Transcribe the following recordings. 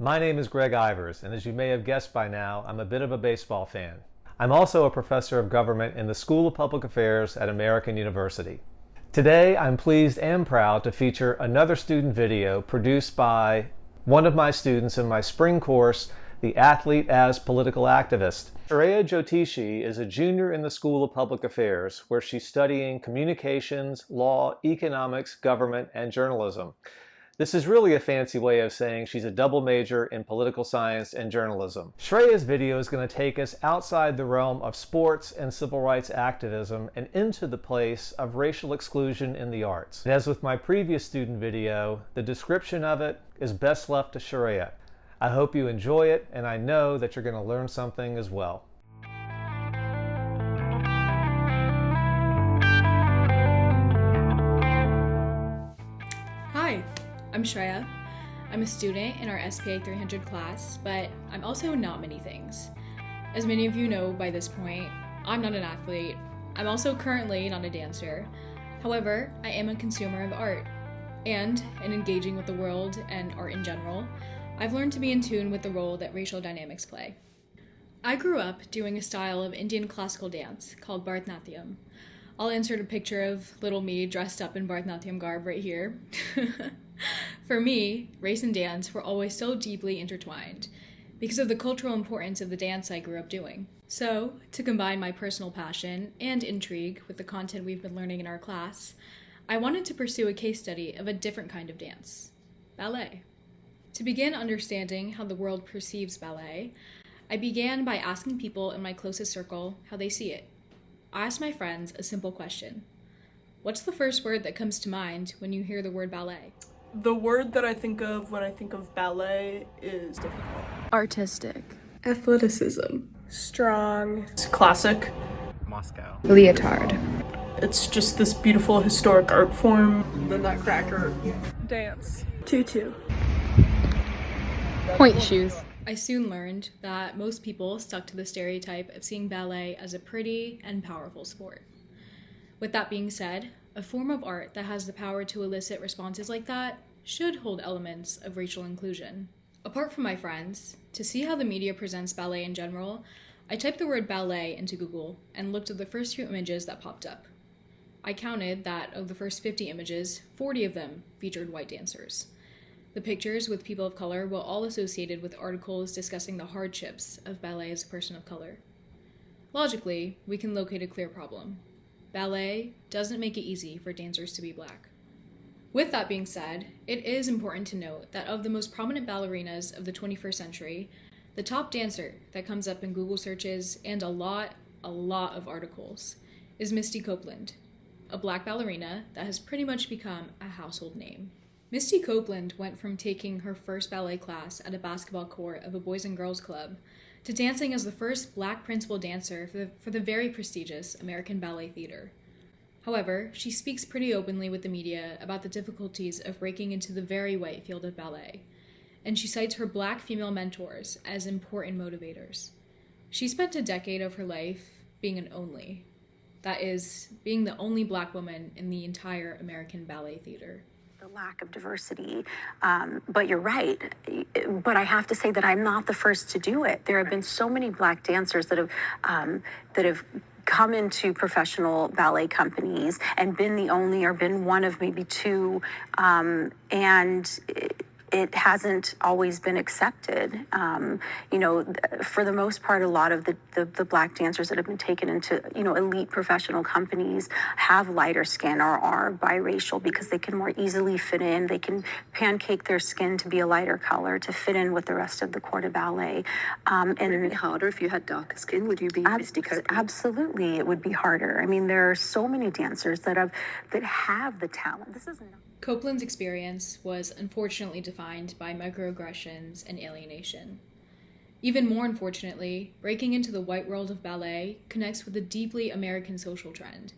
My name is Gregg Ivers, and as you may have guessed by now, I'm a bit of a baseball fan. I'm also a professor of government in the School of Public Affairs at American University. Today, I'm pleased and proud to feature another student video produced by one of my students in my spring course, The Athlete as Political Activist. Shreya Jyotishi is a junior in the School of Public Affairs, where she's studying communications, law, economics, government, and journalism. This is really a fancy way of saying she's a double major in political science and journalism. Shreya's video is going to take us outside the realm of sports and civil rights activism and into the place of racial exclusion in the arts. And as with my previous student video, the description of it is best left to Shreya. I hope you enjoy it, and I know that you're going to learn something as well. Hi, I'm Shreya. I'm a student in our SPA 300 class, but I'm also not many things. As many of you know by this point, I'm not an athlete. I'm also currently not a dancer. However, I am a consumer of art. And in engaging with the world and art in general, I've learned to be in tune with the role that racial dynamics play. I grew up doing a style of Indian classical dance called Bharatanatyam. I'll insert a picture of little me dressed up in Bharatanatyam garb right here. For me, race and dance were always so deeply intertwined because of the cultural importance of the dance I grew up doing. So, to combine my personal passion and intrigue with the content we've been learning in our class, I wanted to pursue a case study of a different kind of dance, ballet. To begin understanding how the world perceives ballet, I began by asking people in my closest circle how they see it. I asked my friends a simple question. What's the first word that comes to mind when you hear the word ballet? The word that I think of when I think of ballet is difficult. Artistic. Athleticism. Strong. It's classic. Moscow. Leotard. It's just this beautiful historic art form. The Nutcracker. Dance. Tutu. Point shoes. I soon learned that most people stuck to the stereotype of seeing ballet as a pretty and powerful sport. With that being said, a form of art that has the power to elicit responses like that should hold elements of racial inclusion. Apart from my friends, to see how the media presents ballet in general, I typed the word ballet into Google and looked at the first few images that popped up. I counted that of the first 50 images, 40 of them featured white dancers. The pictures with people of color were all associated with articles discussing the hardships of ballet as a person of color. Logically, we can locate a clear problem. Ballet doesn't make it easy for dancers to be black. With that being said, it is important to note that of the most prominent ballerinas of the 21st century, the top dancer that comes up in Google searches and a lot of articles is Misty Copeland, a black ballerina that has pretty much become a household name. Misty Copeland went from taking her first ballet class at a basketball court of a boys and girls club to dancing as the first black principal dancer for the very prestigious American Ballet Theater. However, she speaks pretty openly with the media about the difficulties of breaking into the very white field of ballet, and she cites her black female mentors as important motivators. She spent a decade of her life being an only, that is, being the only black woman in the entire American Ballet Theater. The lack of diversity, but you're right. But I have to say that I'm not the first to do it. There have been so many black dancers that have come into professional ballet companies and been the only or been one of maybe two, and it hasn't always been accepted. For the most part, a lot of the black dancers that have been taken into, elite professional companies have lighter skin or are biracial because they can more easily fit in. They can pancake their skin to be a lighter color to fit in with the rest of the corps de ballet. And would it be harder if you had darker skin? Would you be Misty Copeland? Absolutely, it would be harder. I mean, there are so many dancers that have the talent. This is not. Copeland's experience was unfortunately defined by microaggressions and alienation. Even more unfortunately, breaking into the white world of ballet connects with a deeply American social trend.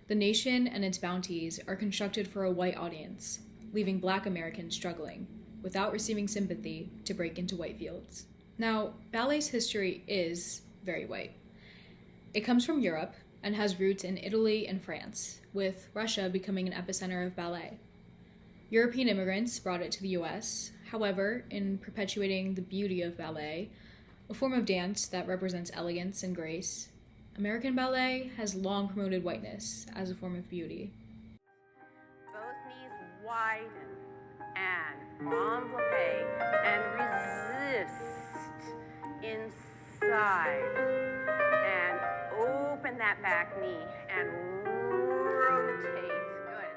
The nation and its bounties are constructed for a white audience, leaving black Americans struggling, without receiving sympathy, to break into white fields. Now, ballet's history is very white. It comes from Europe and has roots in Italy and France, with Russia becoming an epicenter of ballet. European immigrants brought it to the US. However, in perpetuating the beauty of ballet, a form of dance that represents elegance and grace, American ballet has long promoted whiteness as a form of beauty. Both knees widen and envelope and resist inside and open that back knee and rotate. Good.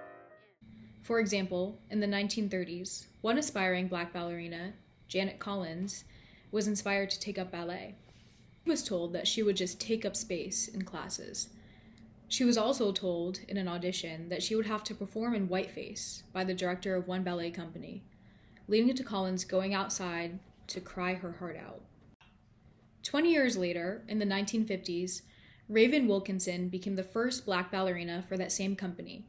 For example, in the 1930s, one aspiring black ballerina, Janet Collins, was inspired to take up ballet. She was told that she would just take up space in classes. She was also told in an audition that she would have to perform in whiteface by the director of one ballet company, leading to Collins going outside to cry her heart out. 20 years later, in the 1950s, Raven Wilkinson became the first black ballerina for that same company.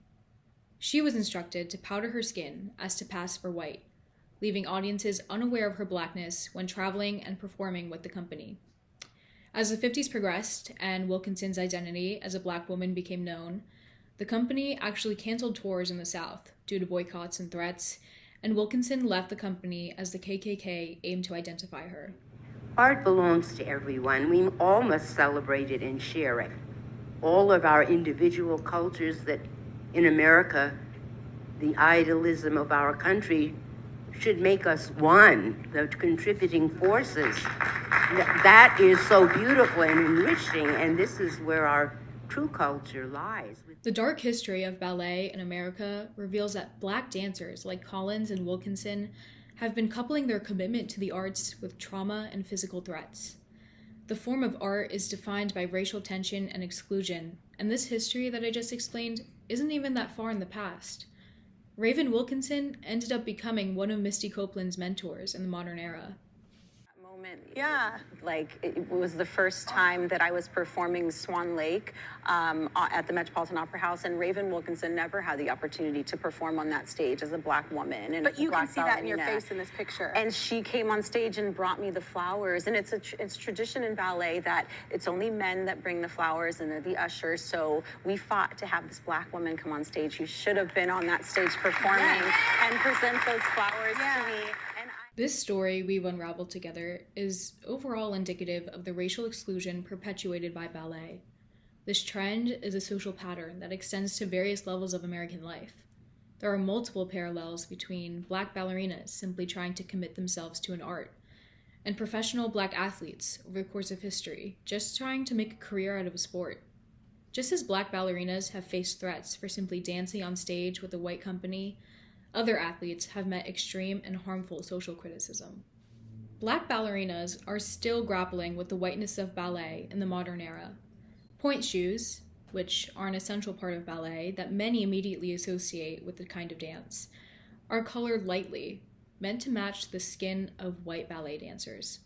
She was instructed to powder her skin as to pass for white, leaving audiences unaware of her blackness when traveling and performing with the company. As the 50s progressed and Wilkinson's identity as a black woman became known, the company actually canceled tours in the South due to boycotts and threats, and Wilkinson left the company as the KKK aimed to identify her. Art belongs to everyone. We all must celebrate it and share it. All of our individual cultures that in America, the idealism of our country should make us one, the contributing forces. That is so beautiful and enriching, and this is where our true culture lies. The dark history of ballet in America reveals that black dancers like Collins and Wilkinson have been coupling their commitment to the arts with trauma and physical threats. The form of art is defined by racial tension and exclusion, and this history that I just explained isn't even that far in the past. Raven Wilkinson ended up becoming one of Misty Copeland's mentors in the modern era. Yeah. Like, it was the first time that I was performing Swan Lake at the Metropolitan Opera House, and Raven Wilkinson never had the opportunity to perform on that stage as a black woman. And But you can black see that in your ballerina. face in this picture. And she came on stage and brought me the flowers. And it's tradition in ballet that it's only men that bring the flowers, and they're the ushers. So we fought to have this black woman come on stage who should have been on that stage performing and present those flowers to me. This story we've unraveled together is overall indicative of the racial exclusion perpetuated by ballet. This trend is a social pattern that extends to various levels of American life. There are multiple parallels between black ballerinas simply trying to commit themselves to an art, and professional black athletes over the course of history just trying to make a career out of a sport. Just as black ballerinas have faced threats for simply dancing on stage with a white company, other athletes have met extreme and harmful social criticism. Black ballerinas are still grappling with the whiteness of ballet in the modern era. Point shoes, which are an essential part of ballet that many immediately associate with the kind of dance, are colored lightly, meant to match the skin of white ballet dancers.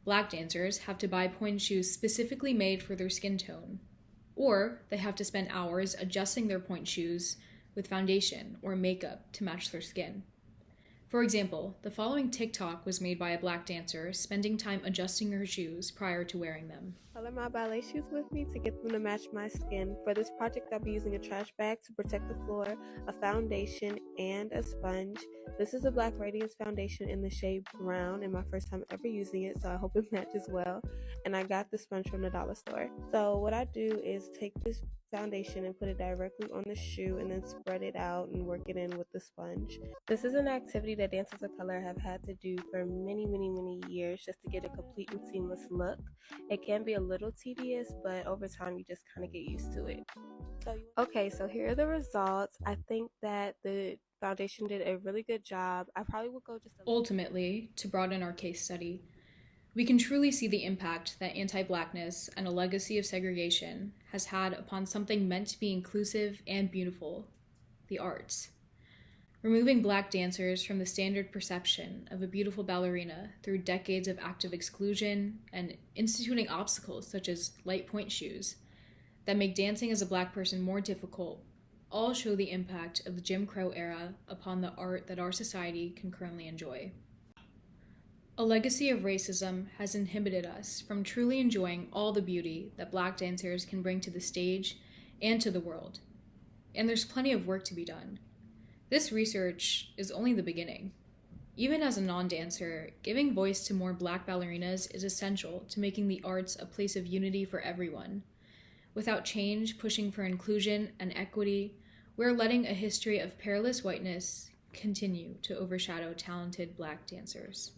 Black dancers have to buy point shoes specifically made for their skin tone, or they have to spend hours adjusting their point shoes with foundation or makeup to match their skin. For example, the following TikTok was made by a black dancer spending time adjusting her shoes prior to wearing them. Color my ballet shoes with me to get them to match my skin. For this project, I'll be using a trash bag to protect the floor, a foundation, and a sponge. This is a Black Radiance foundation in the shade brown, and my first time ever using it, so I hope it matches well. And I got the sponge from the dollar store. So what I do is take this foundation and put it directly on the shoe and then spread it out and work it in with the sponge. This is an activity that dancers of color have had to do for many years just to get a complete and seamless look. It can be a little tedious, but over time you just kind of get used to it. So here are the results. I think that the foundation did a really good job. I probably would go just Ultimately, to broaden our case study, we can truly see the impact that anti-blackness and a legacy of segregation has had upon something meant to be inclusive and beautiful, the arts. Removing black dancers from the standard perception of a beautiful ballerina through decades of active exclusion and instituting obstacles such as light point shoes that make dancing as a black person more difficult all show the impact of the Jim Crow era upon the art that our society can currently enjoy. A legacy of racism has inhibited us from truly enjoying all the beauty that black dancers can bring to the stage and to the world. And there's plenty of work to be done. This research is only the beginning. Even as a non-dancer, giving voice to more Black ballerinas is essential to making the arts a place of unity for everyone. Without change pushing for inclusion and equity, we're letting a history of perilous whiteness continue to overshadow talented Black dancers.